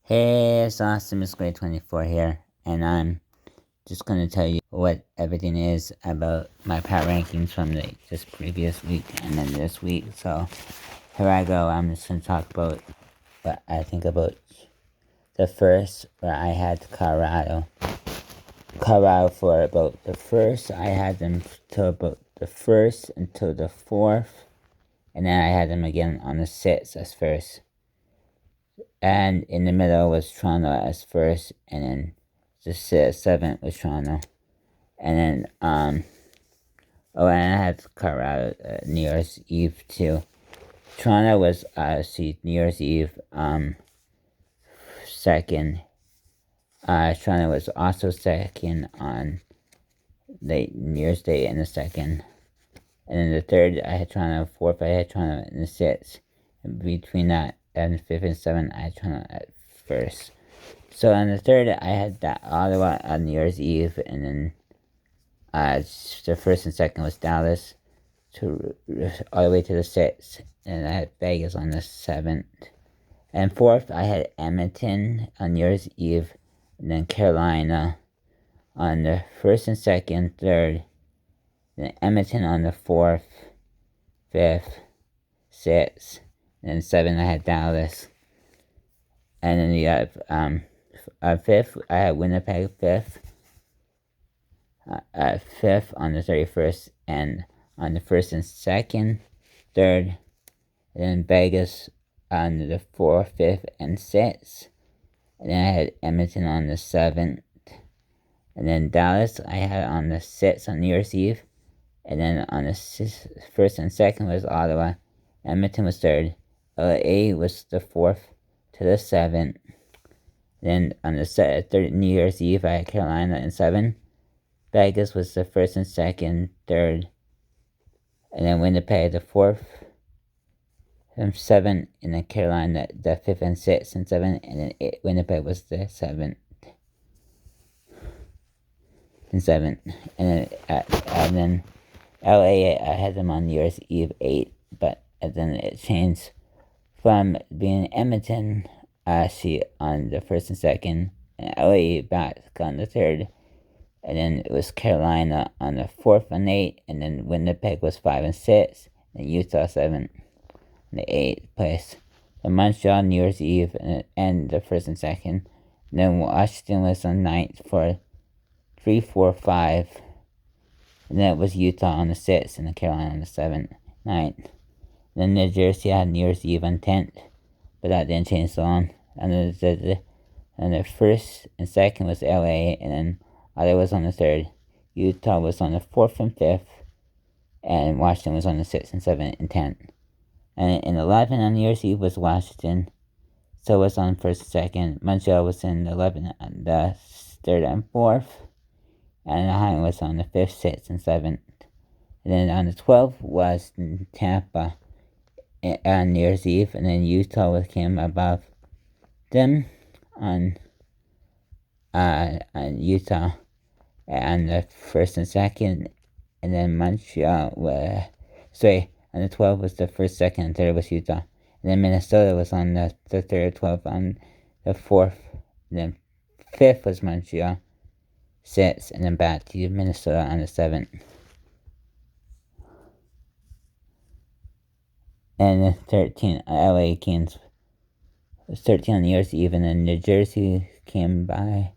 Hey, it's Austin Grade 24 here, and I'm just going to tell you what everything is about my power rankings from this previous week and then this week. So here I go. I'm just going to talk about what I think about the first, where I had Colorado. For about the first, I had them till about the first until the fourth, and then I had them again on the sixth as first. And in the middle was Toronto as first, and then the seventh was Toronto. And then, and I had Colorado New Year's Eve too. Toronto was, New Year's Eve, second. Toronto was also second on late New Year's Day in the second. And then the third, I had Toronto. Fourth, I had Toronto in the sixth. And between that and fifth and seventh, I had Toronto at first. So on the third, I had that Ottawa on New Year's Eve, and then the first and second was Dallas, all the way to the sixth, and I had Vegas on the seventh. And fourth, I had Edmonton on New Year's Eve, and then Carolina on the first and second, third, then Edmonton on the fourth, fifth, sixth, and then seventh, I had Dallas. And then you have fifth, I had Winnipeg fifth. Fifth on the 31st, and on the first and second, third, and then Vegas on the fourth, fifth, and sixth. And then I had Edmonton on the seventh, and then Dallas I had on the sixth on New Year's Eve, and then on the first and second was Ottawa. Edmonton was third. LA was the fourth to the seventh. Then on the third New Year's Eve, I had Carolina in seven. Vegas was the first and second, third, and then Winnipeg the fourth, and seventh, and then Carolina the fifth and sixth and seventh, and then Winnipeg was the seventh and seventh, and then LA I had them on New Year's Eve 8, but then it changed from being Edmonton on the first and second, and LA back on the third. And then it was Carolina on the fourth and eighth, and then Winnipeg was 5 and 6, and Utah 7 in the 8th place. And Montreal New Year's Eve and the first and second. And then Washington was on 9th for 3, 4, 5. And then it was Utah on the 6th, and then Carolina on the 7th, 9th. And then New Jersey had New Year's Eve on 10th, but that didn't change so long. And the first and second was LA, and then Ottawa was on the third, Utah was on the fourth and fifth, and Washington was on the sixth and seventh and 10th. And in 11 on New Year's Eve was Washington, so was on first and second. Montreal was in the 11 on the third and fourth, and Anaheim was on the fifth, sixth, and seventh. And then on the 12th was Tampa on New Year's Eve, and then Utah came above them on Utah on the first and second, and then Montreal on the 12th was the first, second, and third was Utah. And then Minnesota was on the third, 12th on the fourth, and then fifth was Montreal, sixth, and then back to Minnesota on the seventh. And the 13th, LA Kings was 13 on New Year's Eve, and then New Jersey came by,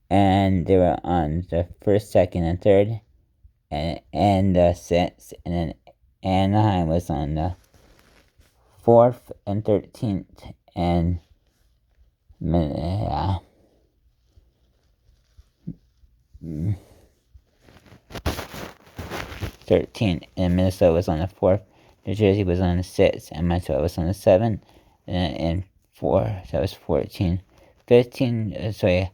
and they were on the first, second, and third, and the sixth, and then Anaheim was on the fourth and 13th, and 13th, and Minnesota was on the fourth, New Jersey was on the sixth, and Montreal was on the seventh, and 4, that was 14. 15, sorry,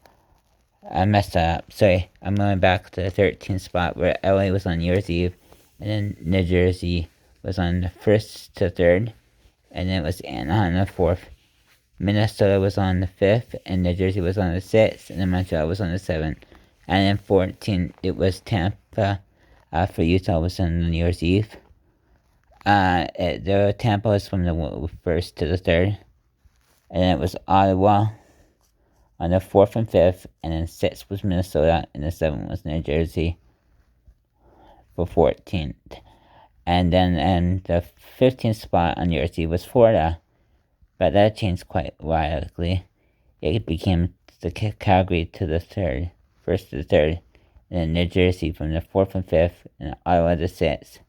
I messed that up. Sorry, I'm going back to the 13th spot where LA was on New Year's Eve, and then New Jersey was on the first to third, and then it was Anaheim on the fourth. Minnesota was on the fifth, and New Jersey was on the sixth, and then Montreal was on the seventh. And then 14, it was Tampa. For Utah was on New Year's Eve. The Tampa was from the first to the third. and then it was Ottawa on the 4th and 5th, and then 6th was Minnesota, and the 7th was New Jersey for 14th. And then the 15th spot on New Year's Eve was Florida, but that changed quite wildly. It became the Calgary to the 3rd, 1st to the 3rd, and then New Jersey from the 4th and 5th, and Ottawa the 6th,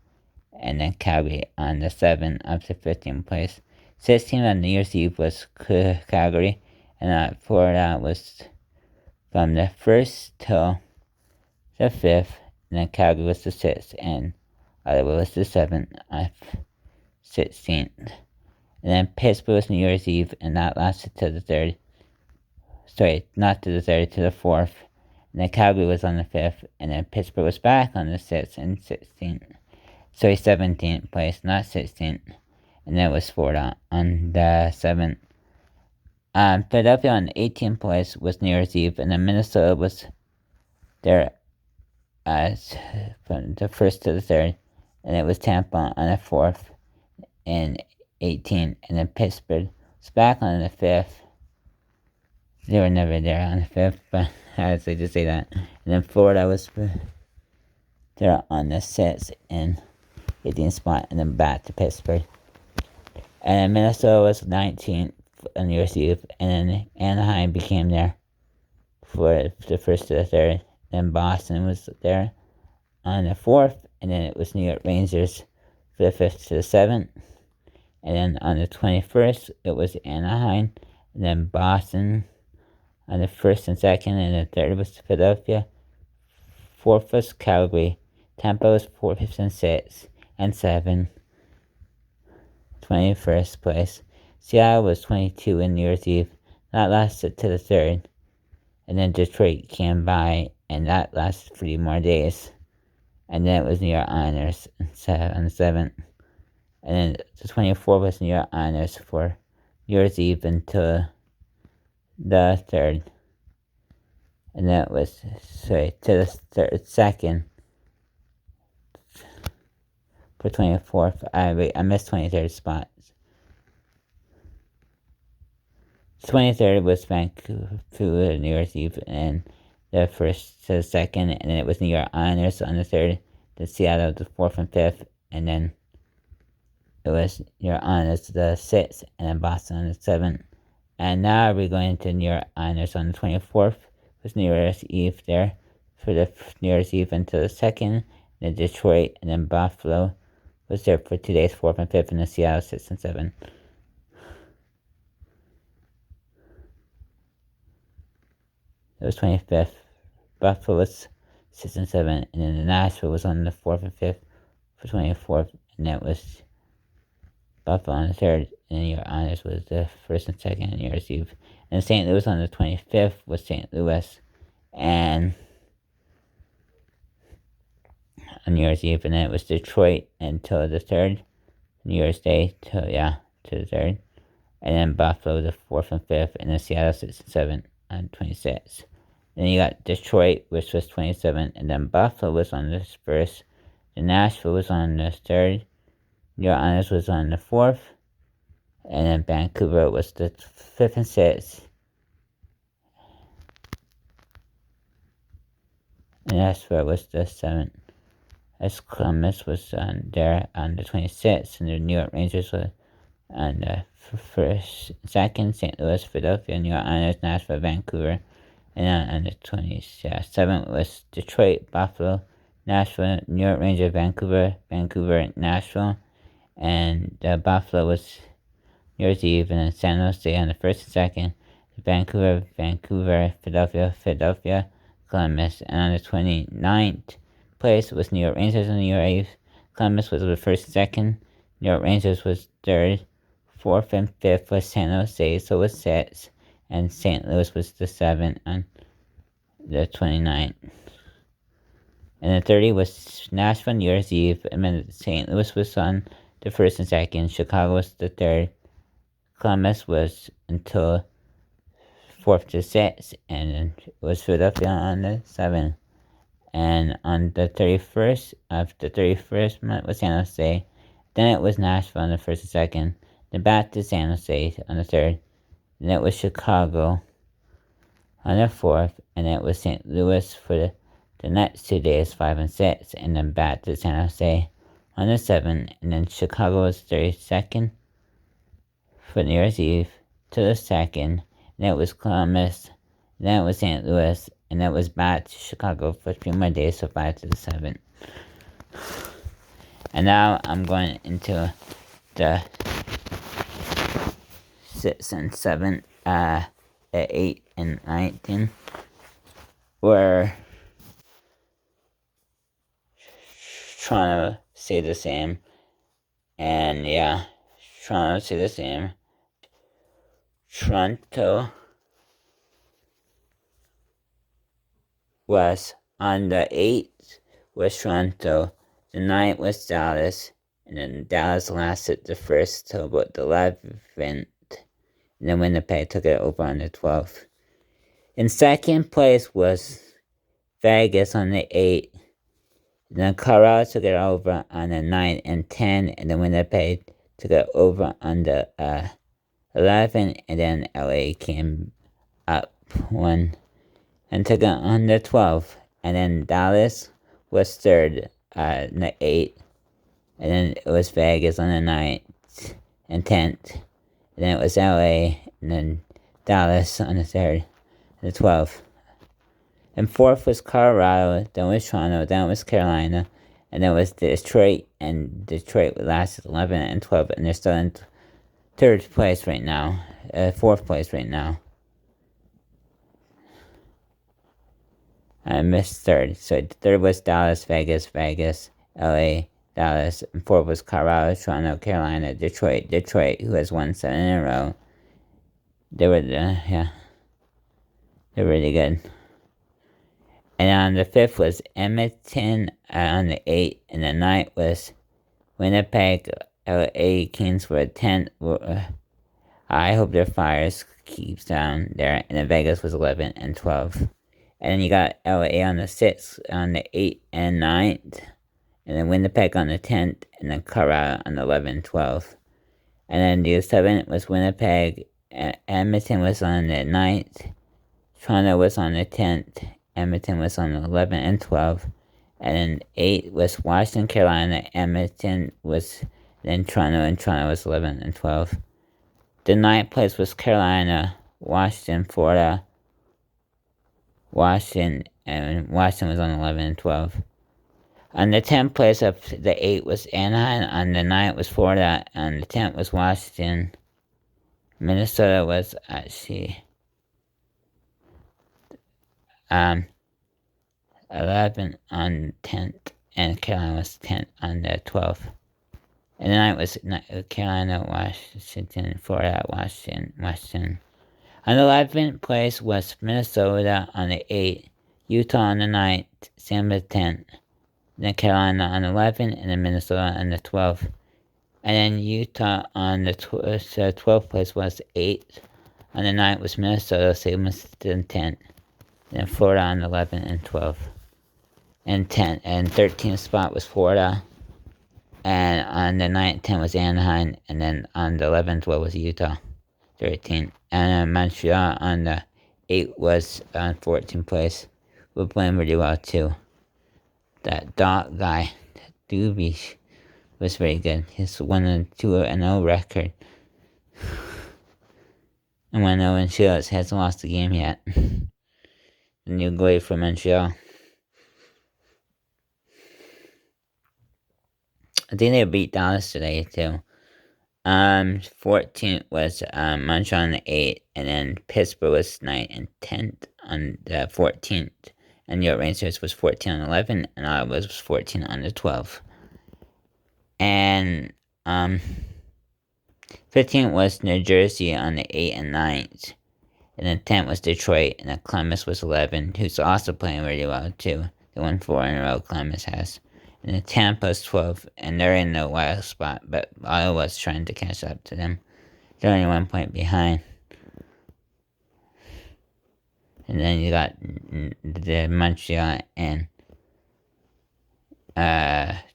and then Calgary on the 7th up to 15th place. 16th on New Year's Eve was Calgary, and Florida was from the 1st till the 5th, and then Calgary was the 6th, and Ottawa was the 7th of 16th. And then Pittsburgh was New Year's Eve, and that lasted to the 3rd. Sorry, not to the 3rd, to the 4th. And then Calgary was on the 5th, and then Pittsburgh was back on the 6th and 16th. Sorry, 17th place, not 16th. And then it was Florida on the 7th. Philadelphia on the 18th place was New Year's Eve, and then Minnesota was there from the 1st to the 3rd, and it was Tampa on the 4th and 18th, and then Pittsburgh was back on the 5th. They were never there on the 5th, but I just to say that. And then Florida was there on the 6th and 18th spot, and then back to Pittsburgh. And then Minnesota was 19th on New Year's Eve, and then Anaheim became there for the 1st to the 3rd. Then Boston was there on the 4th, and then it was New York Rangers for the 5th to the 7th. And then on the 21st, it was Anaheim, and then Boston on the 1st and 2nd, and the 3rd was Philadelphia. 4th was Calgary. Tampa was 4th, 5th, and 6th, and 7th. 21st place. Seattle was 22 in New Year's Eve. That lasted to the 3rd. And then Detroit came by, and that lasted 3 more days. And then it was New York Islanders on the 7th. And then the 24th was New York Islanders for New Year's Eve until the 3rd. And that was, to the 2nd. For 24th, I missed 23rd spot. 23rd was Vancouver, New Year's Eve, and the 1st to the 2nd, and then it was New York Islanders on the 3rd, the Seattle the 4th and 5th, and then it was New York Islanders the 6th, and then Boston on the 7th. And now we're going to New York Islanders on the 24th. It was New Year's Eve there for the New Year's Eve until the 2nd, then Detroit, and then Buffalo was there for 2 days, 4th and 5th, and the Seattle 6th and 7th. It was 25th. Buffalo was 6th and 7th, and then the Nashville was on the 4th and 5th for 24th, and that was Buffalo on the 3rd, and New York Islanders was the 1st and 2nd on New Year's Eve. And St. Louis on the 25th was St. Louis, and on New Year's Eve, and then it was Detroit until the 3rd, New Year's Day to the 3rd, and then Buffalo the 4th and 5th, and then Seattle 6th and 7th on 26th. Then you got Detroit, which was 27th, and then Buffalo was on the 1st, and Nashville was on the 3rd, New York Islanders was on the 4th, and then Vancouver was the 5th and 6th, and Nashville was the 7th. As Columbus was there on the 26th, and the New York Rangers were on the 1st, 2nd, St. Louis, Philadelphia, New York Islanders, Nashville, Vancouver, and then on the 27th was Detroit, Buffalo, Nashville, New York Rangers, Vancouver, Nashville, and Buffalo was New Year's Eve, and then San Jose on the 1st and 2nd, Vancouver, Philadelphia, Columbus, and on the 29th place was New York Rangers on New Year's Eve. Columbus was the 1st and 2nd, New York Rangers was 3rd, 4th and 5th was San Jose, so was 6th, and St. Louis was the 7th on the 29th. And the 30th was Nashville New Year's Eve, and then St. Louis was on the 1st and 2nd, Chicago was the 3rd, Columbus was until 4th to 6th, and then it was Philadelphia on the 7th. And on the 31st of the 31st month was San Jose. Then it was Nashville on the 1st and 2nd. Then back to San Jose on the 3rd. and it was Chicago on the 4th, and it was St. Louis for the next 2 days, 5 and 6, and then back to San Jose on the 7th, and then Chicago was 32nd for New Year's Eve to the 2nd, and it was Columbus, and then it was St. Louis, and it was back to Chicago for 3 more days, so 5 to the 7th. And now I'm going into the 6 and 7, at 8 and 19, where Toronto stay the same, and yeah, Toronto stay the same. Toronto was on the 8th was Toronto, the 9th was Dallas, and then Dallas lasted the 1st till about the 11th, and then Winnipeg took it over on the 12th. In second place was Vegas on the 8th, and then Colorado took it over on the 9th and 10, and then Winnipeg took it over on the 11, and then LA came up one and took it on the 12th, and then Dallas was 3rd on the 8th, and then it was Vegas on the 9th and 10th, and then it was LA, and then Dallas on the 3rd and the 12th. And 4th was Colorado, then was Toronto, then it was Carolina, and then it was Detroit, and Detroit lasted 11 and 12, and they're still in 3rd place right now, 4th place right now. I missed 3rd, so 3rd was Dallas, Vegas, LA, Dallas, and 4th was Colorado, Toronto, Carolina, Detroit, who has won 7 in a row. They were, they're really good. And on the 5th was Edmonton on the 8th, and the 9th was Winnipeg, LA Kings for a 10th. I hope their fires keeps down there, and then Vegas was 11 and 12. And then you got LA on the 6th, on the 8th and 9th, and then Winnipeg on the 10th, and then Colorado on the 11th and 12th. And then the 7th was Winnipeg, Edmonton was on the 9th, Toronto was on the 10th, Edmonton was on the 11th and 12th, and then 8th was Washington, Carolina, Edmonton was then Toronto, and Toronto was 11th and 12th. The 9th place was Carolina, Washington, Florida, and Washington was on 11 and 12. On the 10th place of the 8 was Anaheim, on the 9th was Florida, on the 10th was Washington. Minnesota was actually 11 on 10th, and Carolina was 10th on the 12th. And the 9th was Carolina, Washington, Florida, Washington. On the 11th place was Minnesota on the 8th, Utah on the 9th, San Diego 10th, then Carolina on the 11th, and then Minnesota on the 12th. And then Utah on the 12th place was 8th. On the 9th was Minnesota, same as the 10th. And then Florida on the 11th and 12th. And 10th and 13th spot was Florida. And on the 9th, 10th was Anaheim. And then on the 11th, was Utah, 13th. And then Montreal on the 8th was on 14th place. We're playing really well too. That Dot guy, that Doobie, was very good. He's won a 2-0 record. And 1-0 in Shields hasn't lost a game yet. The new goalie from Montreal. I think they beat Dallas today too. 14th was Montreal on the 8th, and then Pittsburgh was 9th and 10th on the 14th. And New York Rangers was 14 on 11, and Ottawa was 14 on the 12th. And 15th was New Jersey on the 8th and 9th. And then 10th was Detroit, and then Columbus was 11, who's also playing really well too. They won 4 in a row, Columbus has. And then Tampa's 12, and they're in the wild spot, but Ottawa's trying to catch up to them. They're only 1 point behind. And then you got the Montreal and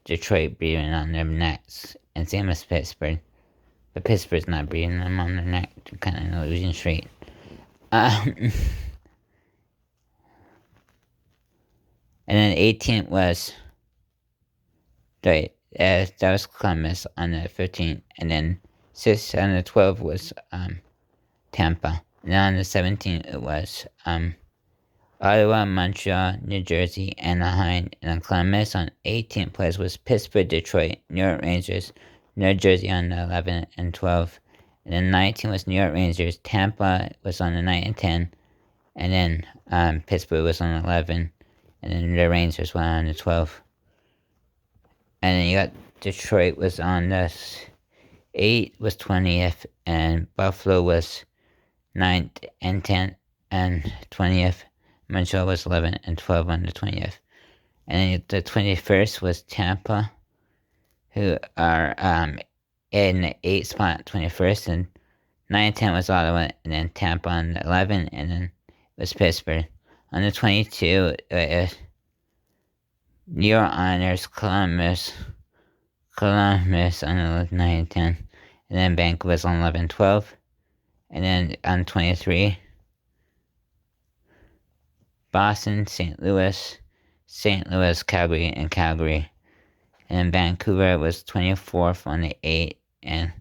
Detroit beating on them next, and same as Pittsburgh. But Pittsburgh's not beating them on their neck. They're kind of losing straight. And then 18th was, that was Columbus on the 15th. And then 6th on the 12th was Tampa. And then on the 17th it was Ottawa, Montreal, New Jersey, Anaheim, and then Columbus on 18th place was Pittsburgh, Detroit, New York Rangers, New Jersey on the 11th and 12th. And then 19 was New York Rangers, Tampa was on the 9 and 10, and then Pittsburgh was on 11, and then the Rangers were on the 12th. And then you got Detroit was on the 8 was 20th, and Buffalo was 9th and 10th and 20th. Montreal was 11 and 12 on the 20th. And then the 21st was Tampa, who are in the 8th spot, 21st, and 9 and 10 was Ottawa, and then Tampa on the 11, and then it was Pittsburgh. On the 22, New York Islanders, Columbus on the 9 and 10, and then Vancouver was on 11 and 12, and then on 23, Boston, St. Louis, Calgary, and Calgary. And then Vancouver was 24th on the 8th and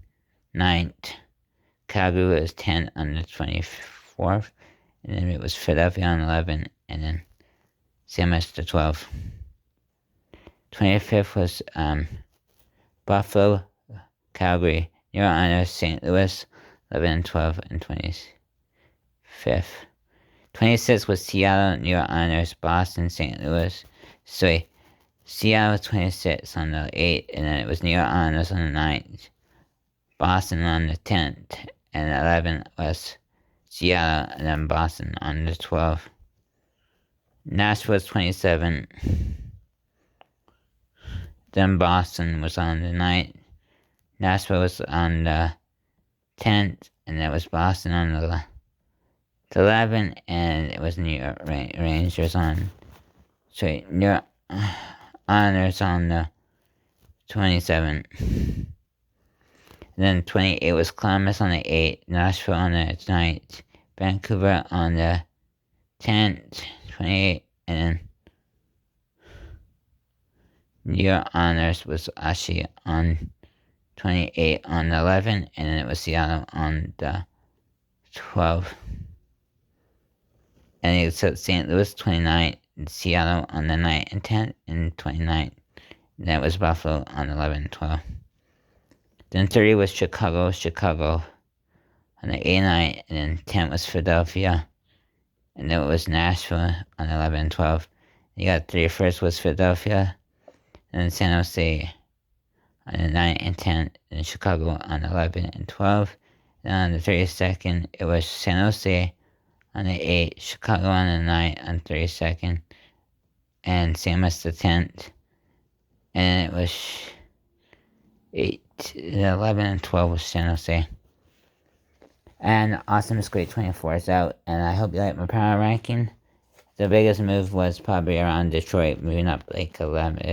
9th. Calgary was 10th on the 24th. And then it was Philadelphia on 11, and then same as the 12th. 25th was Buffalo, Calgary, New York Islanders, St. Louis, 11 and 12, and 25th. 26th was Seattle, New York Islanders, Boston, St. Louis. Seattle was 26th on the 8th, and then it was New York Islanders on the 9th. Boston on the 10th, and 11th was Seattle, and then Boston on the 12th. Nashville was 27th. Then Boston was on the 9th. Nashville was on the 10th, and that was Boston on the 11th, and it was New York Rangers on. New York Islanders on the 27th. And then 28 was Columbus on the 8th, Nashville on the 9th, Vancouver on the 10th, 28, and then New York Islanders was actually on 28 on the 11th, and then it was Seattle on the 12th. And it was St. Louis 29th, Seattle on the 9th and 10th, and 29th. And that was Buffalo on 11 and 12. Then 30 was Chicago on the 8th and 9th, and then 10th was Philadelphia. And then it was Nashville on 11 and 12. You got 31st was Philadelphia, and then San Jose on the 9th and 10th, and Chicago on 11 and 12. And on the 32nd, it was San Jose on the 8th, Chicago on the 9th, on 32nd, and same as the 10th. And it was 11 and 12 was San Jose. And Awesome is Great 24 is out, and I hope you like my power ranking. The biggest move was probably around Detroit, moving up like 11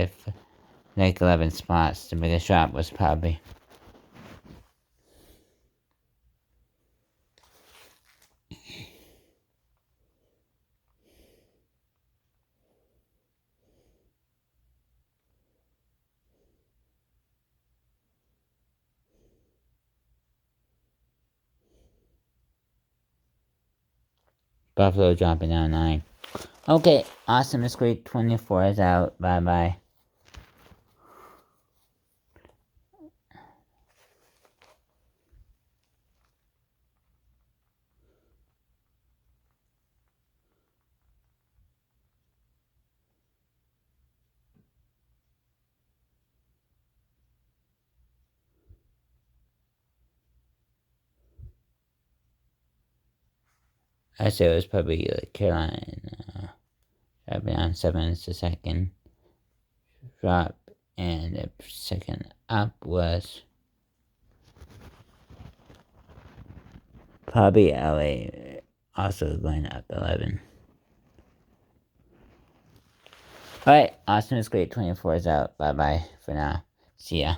spots. The biggest drop was probably Buffalo dropping down 9. Okay, Awesome is Great 24 is out. Bye bye. I say it was probably like Carolina. Dropping down 7 a second. Drop, and the second up was probably LA, also going up 11. Alright, Awesome is Great 24 is out. Bye bye for now. See ya.